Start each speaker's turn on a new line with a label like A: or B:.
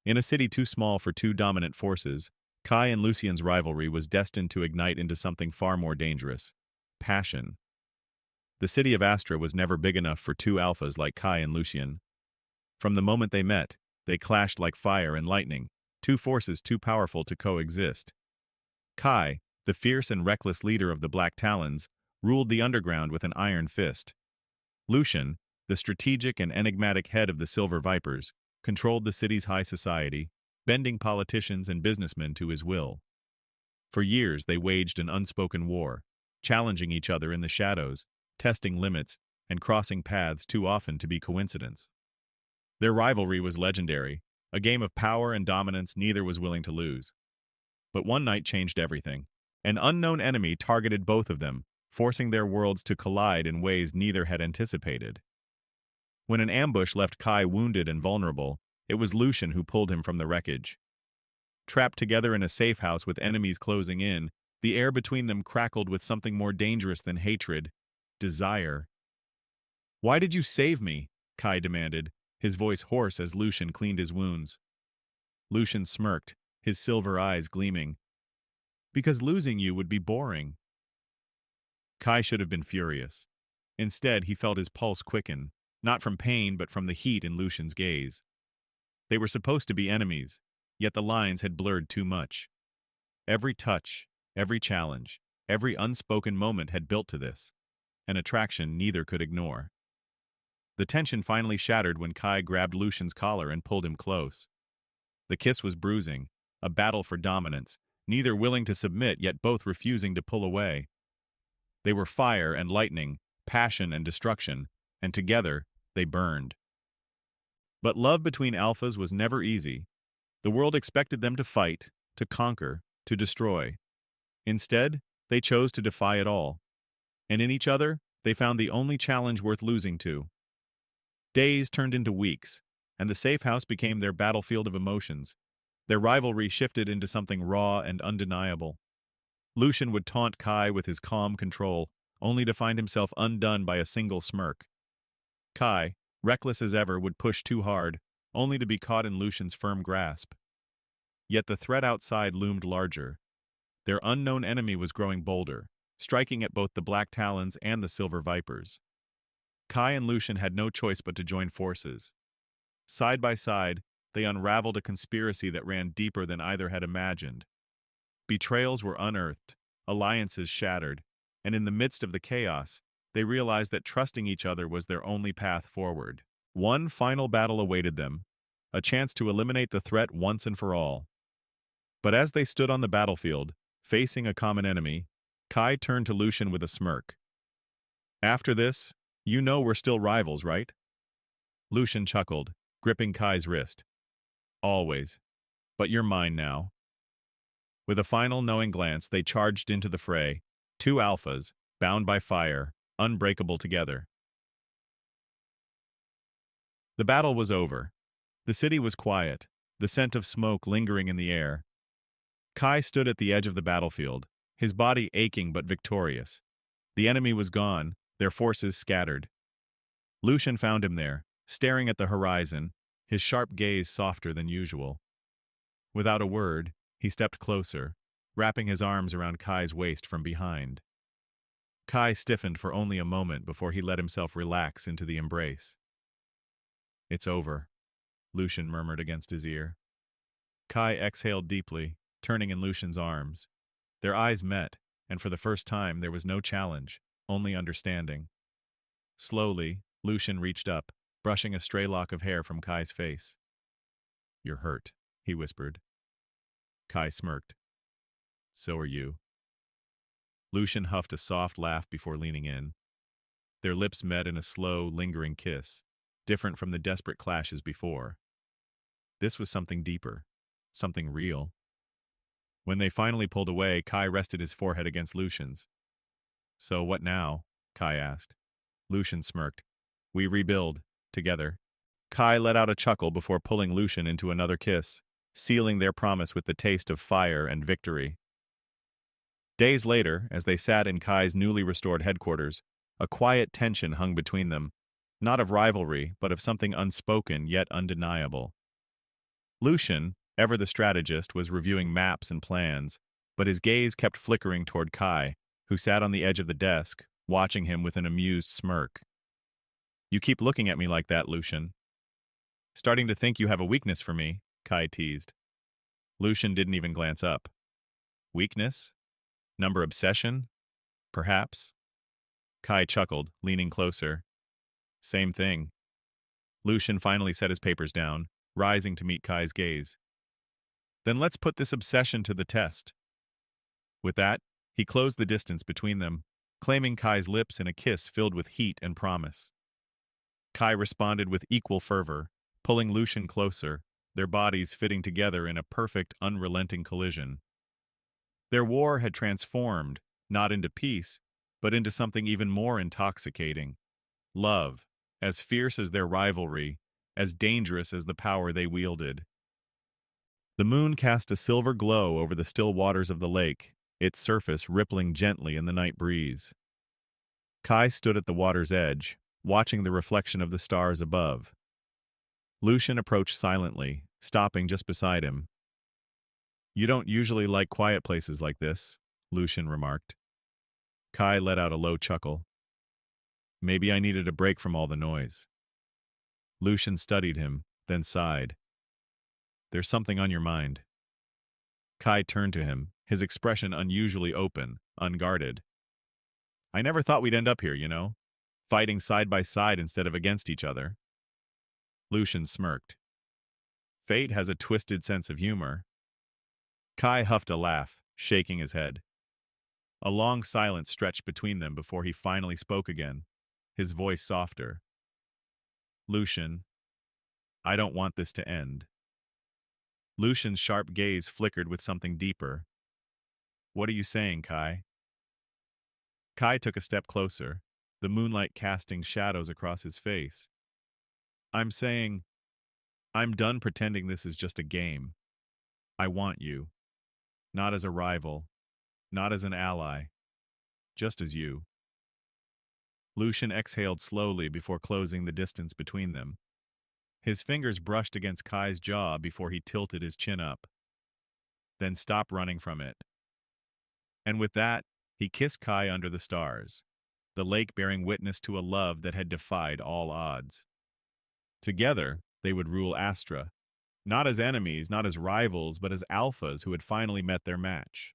A: In a city too small for two dominant forces, Kai and Lucian's rivalry was destined to ignite into something far more dangerous: passion. The city of Astra was never big enough for two alphas like Kai and Lucian. From the moment they met, they clashed like fire and lightning, two forces too powerful to coexist. Kai, the fierce and reckless leader of the Black Talons, ruled the underground with an iron fist. Lucian, the strategic and enigmatic head of the Silver Vipers, controlled the city's high society, bending politicians and businessmen to his will. For years they waged an unspoken war, challenging each other in the shadows, testing limits, and crossing paths too often to be coincidence. Their rivalry was legendary, a game of power and dominance neither was willing to lose. But one night changed everything. An unknown enemy targeted both of them, forcing their worlds to collide in ways neither had anticipated. When an ambush left Kai wounded and vulnerable, it was Lucian who pulled him from the wreckage. Trapped together in a safe house with enemies closing in, the air between them crackled with something more dangerous than hatred: desire. "Why did you save me?" Kai demanded, his voice hoarse as Lucian cleaned his wounds. Lucian smirked, his silver eyes gleaming. "Because losing you would be boring." Kai should have been furious. Instead, he felt his pulse quicken, not from pain but from the heat in Lucian's gaze. They were supposed to be enemies, yet the lines had blurred too much. Every touch, every challenge, every unspoken moment had built to this, an attraction neither could ignore. The tension finally shattered when Kai grabbed Lucian's collar and pulled him close. The kiss was bruising, a battle for dominance, neither willing to submit yet both refusing to pull away. They were fire and lightning, passion and destruction, and together they burned. But love between alphas was never easy. The world expected them to fight, to conquer, to destroy. Instead, they chose to defy it all. And in each other, they found the only challenge worth losing to. Days turned into weeks, and the safe house became their battlefield of emotions. Their rivalry shifted into something raw and undeniable. Lucian would taunt Kai with his calm control, only to find himself undone by a single smirk. Kai, reckless as ever, would push too hard, only to be caught in Lucian's firm grasp. Yet the threat outside loomed larger. Their unknown enemy was growing bolder, striking at both the Black Talons and the Silver Vipers. Kai and Lucian had no choice but to join forces. Side by side, they unraveled a conspiracy that ran deeper than either had imagined. Betrayals were unearthed, alliances shattered, and in the midst of the chaos, they realized that trusting each other was their only path forward. One final battle awaited them, a chance to eliminate the threat once and for all. But as they stood on the battlefield, facing a common enemy, Kai turned to Lucian with a smirk. "After this, you know we're still rivals, right?" Lucian chuckled, gripping Kai's wrist. "Always. But you're mine now." With a final knowing glance, they charged into the fray, two alphas, bound by fire, unbreakable together. The battle was over. The city was quiet, the scent of smoke lingering in the air. Kai stood at the edge of the battlefield, his body aching but victorious. The enemy was gone, their forces scattered. Lucian found him there, staring at the horizon, his sharp gaze softer than usual. Without a word, he stepped closer, wrapping his arms around Kai's waist from behind. Kai stiffened for only a moment before he let himself relax into the embrace. "It's over," Lucian murmured against his ear. Kai exhaled deeply, turning in Lucian's arms. Their eyes met, and for the first time there was no challenge, only understanding. Slowly, Lucian reached up, brushing a stray lock of hair from Kai's face. "You're hurt," he whispered. Kai smirked. "So are you." Lucian huffed a soft laugh before leaning in. Their lips met in a slow, lingering kiss, different from the desperate clashes before. This was something deeper, something real. When they finally pulled away, Kai rested his forehead against Lucian's. "So what now?" Kai asked. Lucian smirked. "We rebuild, together." Kai let out a chuckle before pulling Lucian into another kiss, sealing their promise with the taste of fire and victory. Days later, as they sat in Kai's newly restored headquarters, a quiet tension hung between them, not of rivalry, but of something unspoken yet undeniable. Lucian, ever the strategist, was reviewing maps and plans, but his gaze kept flickering toward Kai, who sat on the edge of the desk, watching him with an amused smirk. You keep looking at me like that, Lucian. Starting to think you have a weakness for me, Kai teased. Lucian didn't even glance up. Weakness? Number obsession? Perhaps? Kai chuckled, leaning closer. Same thing. Lucian finally set his papers down, rising to meet Kai's gaze. Then let's put this obsession to the test. With that, he closed the distance between them, claiming Kai's lips in a kiss filled with heat and promise. Kai responded with equal fervor, pulling Lucian closer, their bodies fitting together in a perfect, unrelenting collision. Their war had transformed, not into peace, but into something even more intoxicating. Love, as fierce as their rivalry, as dangerous as the power they wielded. The moon cast a silver glow over the still waters of the lake, its surface rippling gently in the night breeze. Kai stood at the water's edge, watching the reflection of the stars above. Lucian approached silently, stopping just beside him. You don't usually like quiet places like this, Lucian remarked. Kai let out a low chuckle. Maybe I needed a break from all the noise. Lucian studied him, then sighed. There's something on your mind. Kai turned to him, his expression unusually open, unguarded. I never thought we'd end up here, fighting side by side instead of against each other. Lucian smirked. Fate has a twisted sense of humor. Kai huffed a laugh, shaking his head. A long silence stretched between them before he finally spoke again, his voice softer. Lucian, I don't want this to end. Lucian's sharp gaze flickered with something deeper. What are you saying, Kai? Kai took a step closer, the moonlight casting shadows across his face. I'm saying, I'm done pretending this is just a game. I want you. Not as a rival, not as an ally, just as you. Lucian exhaled slowly before closing the distance between them. His fingers brushed against Kai's jaw before he tilted his chin up. Then stopped running from it. And with that, he kissed Kai under the stars, the lake bearing witness to a love that had defied all odds. Together, they would rule Astra, not as enemies, not as rivals, but as alphas who had finally met their match.